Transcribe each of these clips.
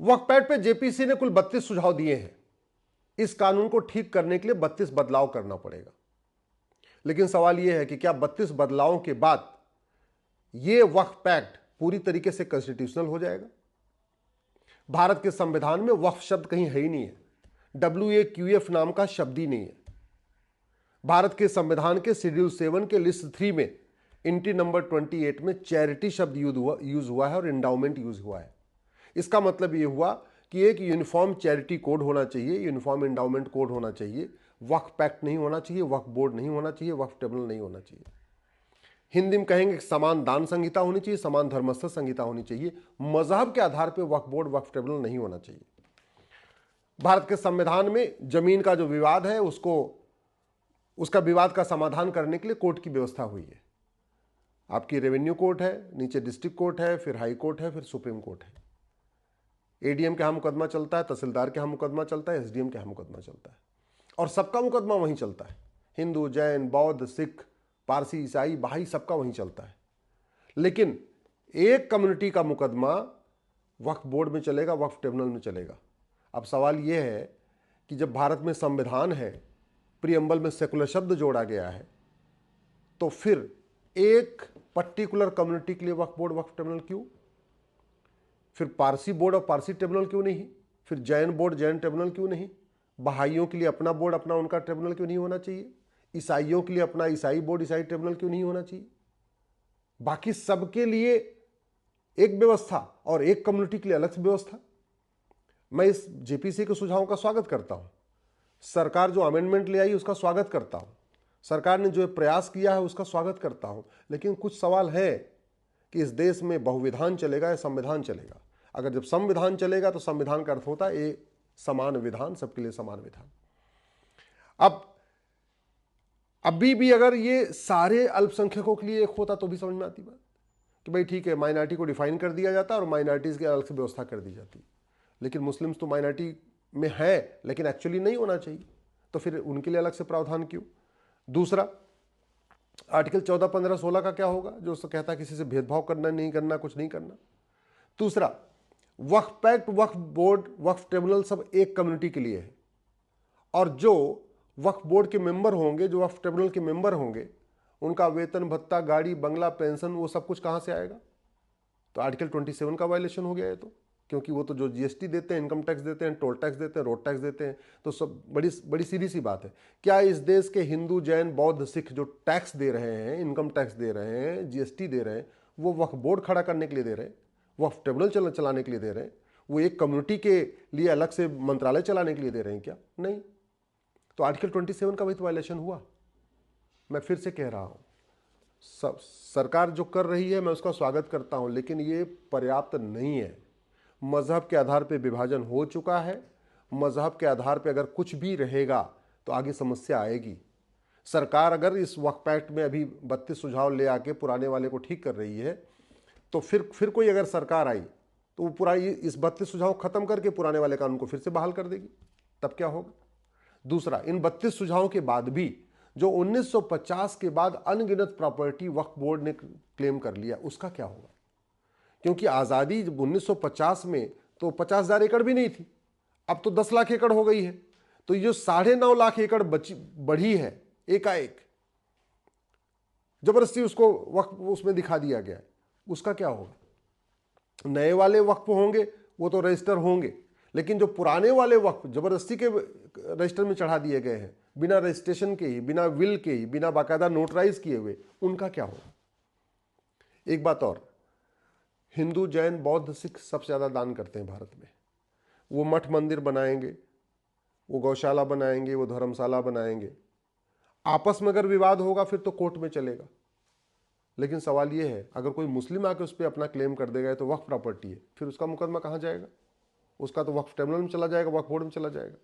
वक्फ pact पे JPC ने कुल 32 सुझाव दिए हैं। इस कानून को ठीक करने के लिए 32 बदलाव करना पड़ेगा। लेकिन सवाल यह है कि क्या 32 बदलावों के बाद यह वक्फ पैक्ट पूरी तरीके से कॉन्स्टिट्यूशनल हो जाएगा? भारत के संविधान में वक्फ शब्द कहीं है ही नहीं है। WAQF नाम का शब्द ही नहीं है। भारत के संविधान के शेड्यूल 7 के लिस्ट 3 में एंट्री नंबर 28 में चैरिटी शब्द यूज हुआ है और इंडाउमेंट यूज हुआ है। इसका मतलब यह हुआ कि एक यूनिफॉर्म चैरिटी कोड होना चाहिए, यूनिफॉर्म इंडाउमेंट कोड होना चाहिए, वक्फ पैक्ट नहीं होना चाहिए, वक्फ बोर्ड नहीं होना चाहिए, वक्फ ट्रिब्यूनल नहीं होना चाहिए। हिंदी में कहेंगे कि समान दान संहिता होनी चाहिए, समान धर्मस्थ संहिता होनी चाहिए। मजहब के आधार पर वक्फ बोर्ड, वक्फ ट्रिब्यूनल नहीं होना चाहिए। भारत के संविधान में जमीन का जो विवाद है उसका विवाद का समाधान करने के लिए कोर्ट की व्यवस्था हुई है। आपकी रेवेन्यू कोर्ट है, नीचे डिस्ट्रिक्ट कोर्ट है, फिर हाई कोर्ट है, फिर सुप्रीम कोर्ट है। एडीएम के यहाँ मुकदमा चलता है, तहसीलदार के यहाँ मुकदमा चलता है, एसडीएम के यहाँ मुकदमा चलता है, और सबका मुकदमा वहीं चलता है। हिंदू, जैन, बौद्ध, सिख, पारसी, ईसाई, बहाई, सबका वहीं चलता है। लेकिन एक कम्युनिटी का मुकदमा वक्फ बोर्ड में चलेगा, वक्फ ट्रिब्यूनल में चलेगा। अब सवाल यह है कि जब भारत में संविधान है, प्रीएम्बल में सेकुलर शब्द जोड़ा गया है, तो फिर एक पर्टिकुलर कम्युनिटी के लिए वक्फ बोर्ड, वक्फ ट्रिब्यूनल क्यों? फिर पारसी बोर्ड और पारसी ट्रिब्यूनल क्यों नहीं? फिर जैन बोर्ड, जैन ट्रिब्यूनल क्यों नहीं? बहाइयों के लिए अपना बोर्ड, अपना उनका ट्रिब्यूनल क्यों नहीं होना चाहिए? ईसाइयों के लिए अपना ईसाई बोर्ड, ईसाई ट्रिब्यूनल क्यों नहीं होना चाहिए? बाकी सबके लिए एक व्यवस्था और एक कम्युनिटी के लिए अलग से व्यवस्था। मैं इस जेपीसी के सुझावों का स्वागत करता हूं। सरकार जो अमेंडमेंट ले आई उसका स्वागत करता हूं। सरकार ने जो प्रयास किया है उसका स्वागत करता हूं। लेकिन कुछ सवाल है कि इस देश में बहुविधान चलेगा या संविधान चलेगा? अगर जब संविधान चलेगा तो संविधान का अर्थ होता है एक समान विधान, सबके लिए समान विधान। अब अभी भी अगर ये सारे अल्पसंख्यकों के लिए एक होता तो भी समझ में आती बात कि भाई ठीक है, माइनॉरिटी को डिफाइन कर दिया जाता और माइनॉरिटीज की अलग से व्यवस्था कर दी जाती। लेकिन मुस्लिम्स तो माइनॉरिटी में है, लेकिन एक्चुअली नहीं होना चाहिए, तो फिर उनके लिए अलग से प्रावधान क्यों? दूसरा, आर्टिकल 14, 15, 16 का क्या होगा जो कहता है किसी से भेदभाव करना नहीं करना, कुछ नहीं करना। दूसरा, वक्फ पैक्ट, वक्फ बोर्ड, वक्फ ट्रिब्यूनल सब एक कम्युनिटी के लिए है, और जो वक्फ बोर्ड के मेंबर होंगे, जो वक्फ ट्रिब्यूनल के मेंबर होंगे, उनका वेतन भत्ता, गाड़ी बंगला, पेंशन, वो सब कुछ कहां से आएगा? तो आर्टिकल 27 का वायलेशन हो गया है। तो क्योंकि वो तो जो जीएसटी देते हैं, इनकम टैक्स देते हैं, टोल टैक्स देते हैं, रोड टैक्स देते हैं, तो सब बड़ी सीधी सी बात है। क्या इस देश के हिंदू, जैन, बौद्ध, सिख जो टैक्स दे रहे हैं, इनकम टैक्स दे रहे हैं, जीएसटी दे रहे हैं, वो वक्फ बोर्ड खड़ा करने के लिए दे रहे हैं, वक्फ ट्रिब्यूनल चलाने के लिए दे रहे हैं, वो एक कम्युनिटी के लिए अलग से मंत्रालय चलाने के लिए दे रहे हैं क्या? नहीं। तो आर्टिकल 27 का भी तो वायलेशन हुआ। मैं फिर से कह रहा हूं, सरकार जो कर रही है मैं उसका स्वागत करता हूं, लेकिन ये पर्याप्त नहीं है। मजहब के आधार पर विभाजन हो चुका है। मजहब के आधार पर अगर कुछ भी रहेगा तो आगे समस्या आएगी। सरकार अगर इस वक्फ पैक्ट में अभी 32 सुझाव ले आके पुराने वाले को ठीक कर रही है, तो फिर कोई अगर सरकार आई तो वो पूरा इस 32 सुझाव खत्म करके पुराने वाले कानून को फिर से बहाल कर देगी। तब क्या होगा? दूसरा, इन 32 सुझावों के बाद भी जो 1950 के बाद अनगिनत प्रॉपर्टी वक्फ बोर्ड ने क्लेम कर लिया, उसका क्या होगा? क्योंकि आज़ादी जब 1950 में तो 50,000 एकड़ भी नहीं थी, अब तो 10 लाख एकड़ हो गई है। तो ये जो 9.5 लाख एकड़ बढ़ी है एकाएक, जबरदस्ती उसको वक्फ उसमें दिखा दिया गया है, उसका क्या होगा? नए वाले वक्फ होंगे वो तो रजिस्टर होंगे, लेकिन जो पुराने वाले वक्फ जबरदस्ती के रजिस्टर में चढ़ा दिए गए हैं, बिना रजिस्ट्रेशन के ही, बिना विल के ही, बिना बाकायदा नोटराइज किए हुए, उनका क्या होगा? एक बात और, हिंदू, जैन, बौद्ध, सिख सबसे ज़्यादा दान करते हैं भारत में। वो मठ मंदिर बनाएंगे, वो गौशाला बनाएंगे, वो धर्मशाला बनाएंगे। आपस में अगर विवाद होगा फिर तो कोर्ट में चलेगा। लेकिन सवाल ये है, अगर कोई मुस्लिम आके उस पर अपना क्लेम कर देगा तो वक्फ प्रॉपर्टी है, फिर उसका मुकदमा कहाँ जाएगा? उसका तो वक्फ ट्रिब्यूनल में चला जाएगा, वक्फ बोर्ड में चला जाएगा।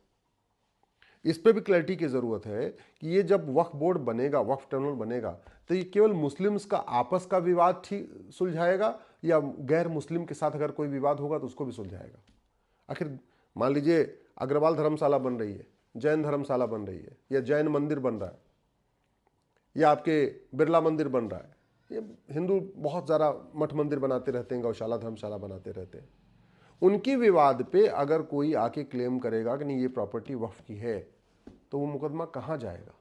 इस पर भी क्लैरिटी की ज़रूरत है कि ये जब वक्फ बोर्ड बनेगा, वक्फ ट्रिब्यूनल बनेगा, तो ये केवल मुस्लिम्स का आपस का विवाद ठीक सुलझाएगा या गैर मुस्लिम के साथ अगर कोई विवाद होगा तो उसको भी सुलझाएगा? आखिर मान लीजिए अग्रवाल धर्मशाला बन रही है, जैन धर्मशाला बन रही है, या जैन मंदिर बन रहा है, या आपके बिरला मंदिर बन रहा है। ये हिंदू बहुत ज़्यादा मठ मंदिर बनाते रहते हैं, गौशाला धर्मशाला बनाते रहते हैं। उनकी विवाद पे अगर कोई आके क्लेम करेगा कि नहीं ये प्रॉपर्टी वक्फ की है, तो वो मुकदमा कहां जाएगा?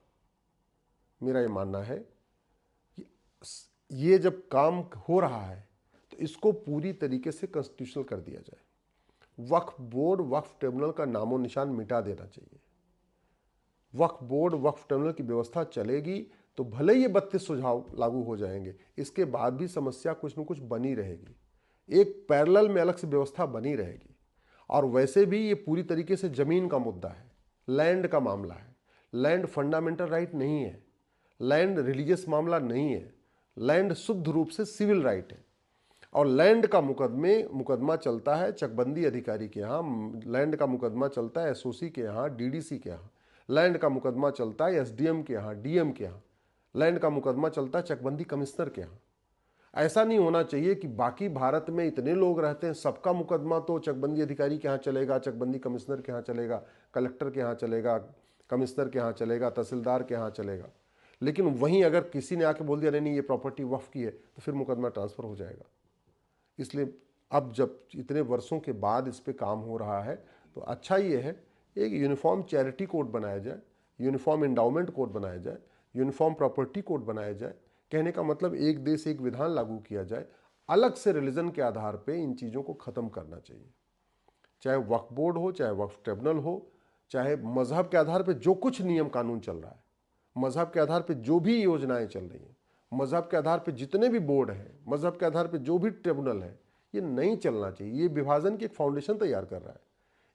मेरा ये मानना है कि ये जब काम हो रहा है तो इसको पूरी तरीके से कॉन्स्टिट्यूशनल कर दिया जाए। वक्फ बोर्ड, वक्फ ट्रिब्यूनल का नामो निशान मिटा देना चाहिए। वक्फ बोर्ड, वक्फ ट्रिब्यूनल की व्यवस्था चलेगी तो भले ये 32 सुझाव लागू हो जाएंगे, इसके बाद भी समस्या कुछ न कुछ बनी रहेगी, एक पैरेलल में अलग से व्यवस्था बनी रहेगी। और वैसे भी ये पूरी तरीके से जमीन का मुद्दा है, लैंड का मामला है। लैंड फंडामेंटल राइट नहीं है, लैंड रिलीजियस मामला नहीं है, लैंड शुद्ध रूप से सिविल राइट है। और लैंड का मुकदमा चलता है चकबंदी अधिकारी के यहाँ, लैंड का मुकदमा चलता है एसओसी के यहाँ, डीडीसी के यहाँ, लैंड का मुकदमा चलता है एसडीएम के यहाँ, डीएम के यहाँ, लैंड का मुकदमा चलता है चकबंदी कमिश्नर के यहाँ। ऐसा नहीं होना चाहिए कि बाकी भारत में इतने लोग रहते हैं, सबका मुकदमा तो चकबंदी अधिकारी के यहाँ चलेगा, चकबंदी कमिश्नर के यहाँ चलेगा, कलेक्टर के यहाँ चलेगा, कमिश्नर के यहाँ चलेगा, तहसीलदार के यहाँ चलेगा। लेकिन वहीं अगर किसी ने आके बोल दिया नहीं ये प्रॉपर्टी वक्फ की है, तो फिर मुकदमा ट्रांसफ़र हो जाएगा। इसलिए अब जब इतने वर्षों के बाद इस पर काम हो रहा है तो अच्छा ये है एक यूनिफॉर्म चैरिटी कोड बनाया जाए, यूनिफॉर्म इंडाउमेंट कोड बनाया जाए, यूनिफॉर्म प्रॉपर्टी कोड बनाया जाए। कहने का मतलब एक देश एक विधान लागू किया जाए। अलग से रिलीजन के आधार पे इन चीज़ों को ख़त्म करना चाहिए, चाहे वक्फ बोर्ड हो, चाहे वक्फ ट्रिब्यूनल हो, चाहे मजहब के आधार पे जो कुछ नियम कानून चल रहा है, मजहब के आधार पे जो भी योजनाएं चल रही हैं, मजहब के आधार पे जितने भी बोर्ड हैं, मजहब के आधार पे जो भी ट्रिब्यूनल है, ये नहीं चलना चाहिए। ये विभाजन की एक फाउंडेशन तैयार कर रहा है।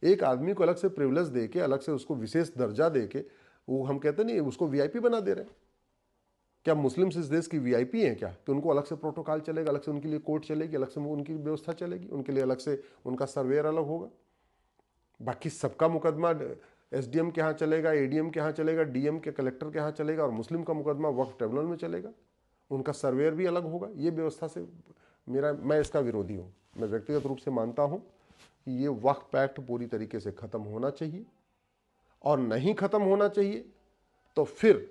एक आदमी को अलग से प्रिविलेज दे के, अलग से उसको विशेष दर्जा दे के, वो हम कहते नहीं उसको वीआईपी बना दे रहे हैं। क्या मुस्लिम्स इस देश की वीआईपी हैं क्या कि उनको अलग से प्रोटोकॉल चलेगा, अलग से उनके लिए कोर्ट चलेगी, अलग से उनकी व्यवस्था चलेगी, उनके लिए अलग से उनका सर्वेयर अलग होगा? बाकी सबका मुकदमा एसडीएम के यहाँ चलेगा, एडीएम के यहाँ चलेगा, डीएम के कलेक्टर के यहाँ चलेगा, और मुस्लिम का मुकदमा वक्फ ट्रिब्यूनल में चलेगा, उनका सर्वेयर भी अलग होगा। ये व्यवस्था से मैं इसका विरोधी हूँ। मैं व्यक्तिगत रूप से मानता हूँ कि ये वक्फ एक्ट पूरी तरीके से ख़त्म होना चाहिए, और नहीं ख़त्म होना चाहिए तो फिर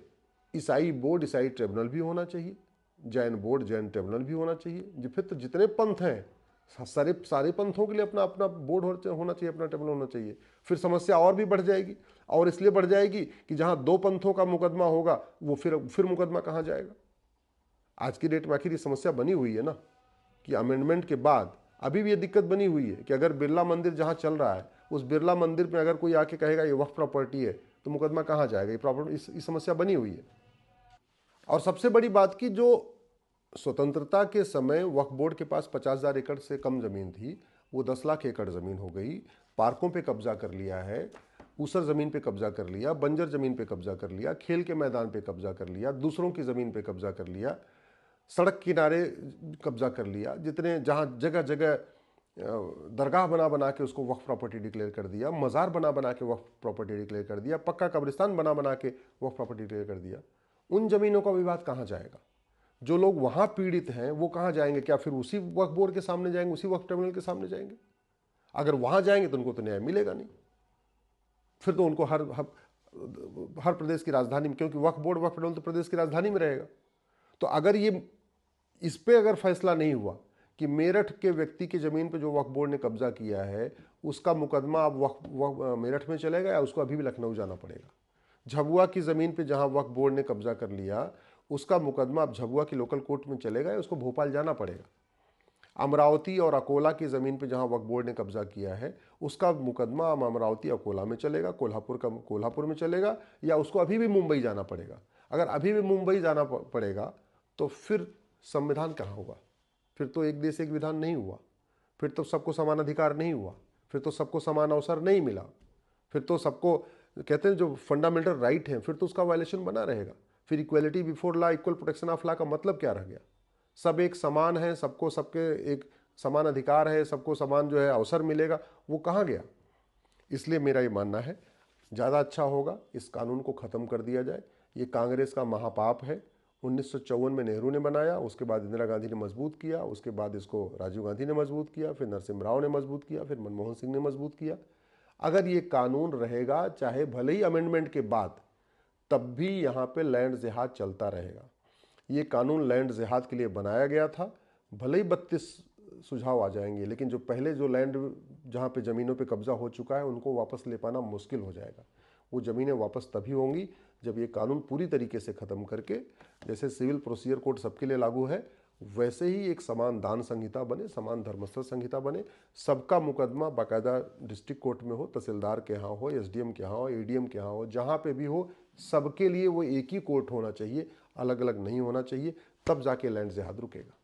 ईसाई बोर्ड, ईसाई ट्रिब्यूनल भी होना चाहिए, जैन बोर्ड, जैन ट्रिब्यूनल भी होना चाहिए। फिर तो जितने पंथ हैं सारे पंथों के लिए अपना अपना बोर्ड होना चाहिए, अपना ट्रिब्यूनल होना चाहिए। फिर समस्या और भी बढ़ जाएगी, और इसलिए बढ़ जाएगी कि जहाँ दो पंथों का मुकदमा होगा वो फिर मुकदमा कहाँ जाएगा? आज की डेट में आखिर ये समस्या बनी हुई है ना कि अमेंडमेंट के बाद अभी भी ये दिक्कत बनी हुई है कि अगर बिरला मंदिर जहाँ चल रहा है, उस बिरला मंदिर में अगर कोई आके कहेगा ये वक्फ प्रॉपर्टी है, तो मुकदमा कहाँ जाएगा? ये प्रॉपर्टी इस समस्या बनी हुई है। और सबसे बड़ी बात की, जो स्वतंत्रता के समय वक्फ बोर्ड के पास 50,000 एकड़ से कम ज़मीन थी, वो 10 लाख एकड़ ज़मीन हो गई। पार्कों पे कब्जा कर लिया है, ऊसर ज़मीन पे कब्जा कर लिया, बंजर ज़मीन पे कब्जा कर लिया, खेल के मैदान पे कब्जा कर लिया, दूसरों की ज़मीन पे कब्जा कर लिया, सड़क किनारे कब्जा कर लिया, जितने जहाँ जगह जगह दरगाह बना के उसको वक्फ प्रॉपर्टी डिक्लेयर कर दिया, मज़ार बना के वक्फ प्रॉपर्टी डिक्लेयर कर दिया, पक्का कब्रिस्तान बना के वक्फ प्रॉपर्टी डिक्लेयर कर दिया। उन ज़मीनों का विवाद कहाँ जाएगा? जो लोग वहाँ पीड़ित हैं वो कहाँ जाएंगे? क्या फिर उसी वक्फ बोर्ड के सामने जाएंगे, उसी वक्फ ट्रिब्यूनल के सामने जाएंगे? अगर वहाँ जाएंगे तो उनको तो न्याय मिलेगा नहीं। फिर तो उनको हर प्रदेश की राजधानी में, क्योंकि वक्फ बोर्ड, वक्फ ट्रिब्यूनल तो प्रदेश की राजधानी में रहेगा। तो अगर ये इस पे अगर फैसला नहीं हुआ कि मेरठ के व्यक्ति की ज़मीन पे जो वक्फ बोर्ड ने कब्जा किया है उसका मुकदमा अब मेरठ में चलेगा या उसको अभी भी लखनऊ जाना पड़ेगा? झाबुआ की ज़मीन पे जहाँ वक्फ बोर्ड ने कब्जा कर लिया उसका मुकदमा अब झाबुआ की लोकल कोर्ट में चलेगा या उसको भोपाल जाना पड़ेगा? अमरावती और अकोला की ज़मीन पे जहाँ वक्फ बोर्ड ने कब्जा किया है उसका मुकदमा अब अमरावती अकोला में चलेगा, कोल्हापुर में चलेगा, या उसको अभी भी मुंबई जाना पड़ेगा? अगर अभी भी मुंबई जाना पड़ेगा तो फिर संविधान कहाँ होगा? फिर तो एक देश एक विधान नहीं हुआ, फिर तो सबको समान अधिकार नहीं हुआ, फिर तो सबको समान अवसर नहीं मिला, फिर तो सबको कहते हैं जो फंडामेंटल राइट है फिर तो उसका वायलेशन बना रहेगा। फिर equality before law, equal protection of law का मतलब क्या रह गया? सब एक समान है, सबके एक समान अधिकार है, सबको समान जो है अवसर मिलेगा, वो कहाँ गया? इसलिए मेरा ये मानना है ज़्यादा अच्छा होगा इस कानून को ख़त्म कर दिया जाए। ये कांग्रेस का महापाप है। 1954 में नेहरू ने बनाया, उसके बाद इंदिरा गांधी ने मजबूत किया, उसके बाद इसको राजीव गांधी ने मजबूत किया, फिर नरसिम्हा राव ने मजबूत किया, फिर मनमोहन सिंह ने मजबूत किया। अगर ये कानून रहेगा, चाहे भले ही अमेंडमेंट के बाद, तब भी यहाँ पे लैंड जिहाद चलता रहेगा। ये कानून लैंड जिहाद के लिए बनाया गया था। भले ही 32 सुझाव आ जाएंगे, लेकिन जो पहले जो लैंड जहाँ पे ज़मीनों पे कब्जा हो चुका है उनको वापस ले पाना मुश्किल हो जाएगा। वो ज़मीनें वापस तभी होंगी जब ये कानून पूरी तरीके से ख़त्म करके, जैसे सिविल प्रोसीजर कोड सबके लिए लागू है वैसे ही एक समान दान संहिता बने, समान धर्मस्थल संहिता बने, सबका मुकदमा बाकायदा डिस्ट्रिक्ट कोर्ट में हो, तहसीलदार के यहाँ हो, एसडीएम के यहाँ हो, एडीएम के यहाँ हो, जहाँ पे भी हो सबके लिए वो एक ही कोर्ट होना चाहिए, अलग अलग नहीं होना चाहिए। तब जाके लैंड जिहाद रुकेगा।